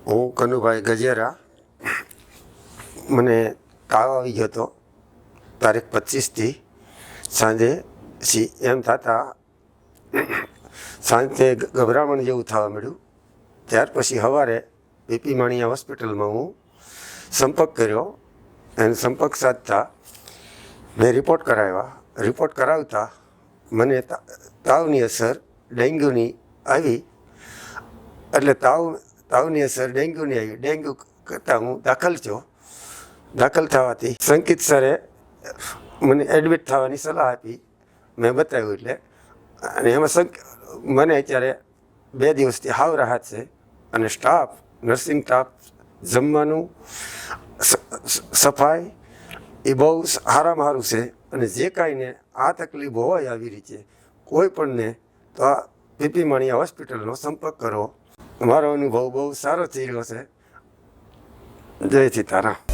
હું કનુભાઈ ગજેરા. મને તાવ આવી ગયો હતો તારીખ 25થી સાંજે. એમ થતાં સાંજે ગભરામણ જેવું થવા મળ્યું. ત્યાર પછી સવારે પીપી માણિયા હોસ્પિટલમાં હું સંપર્ક કર્યો. એને સંપર્ક સાધતા મેં રિપોર્ટ કરાવ્યા. રિપોર્ટ કરાવતા મને તાવની અસર ડેન્ગ્યુની આવી. એટલે તાવની અસર ડેન્ગ્યુની આવી. ડેન્ગ્યુ કરતાં હું દાખલ થયો. દાખલ થવાથી સંકિત સરે મને એડમિટ થવાની સલાહ આપી. મેં બતાવ્યું એટલે. અને એમાં મને અત્યારે 2 દિવસથી હાવ રાહત છે. અને સ્ટાફ, નર્સિંગ સ્ટાફ, જમવાનું, સફાઈ એ બહુ સારામાં સારું છે. અને જે કાંઈને આ તકલીફ હોય આવી રીતે કોઈ પણને તો આ પીપી માણિયા હોસ્પિટલનો સંપર્ક કરો. મારો અનુભવ બહુ સારો થઈ રહ્યો છે. જય સીતારામ.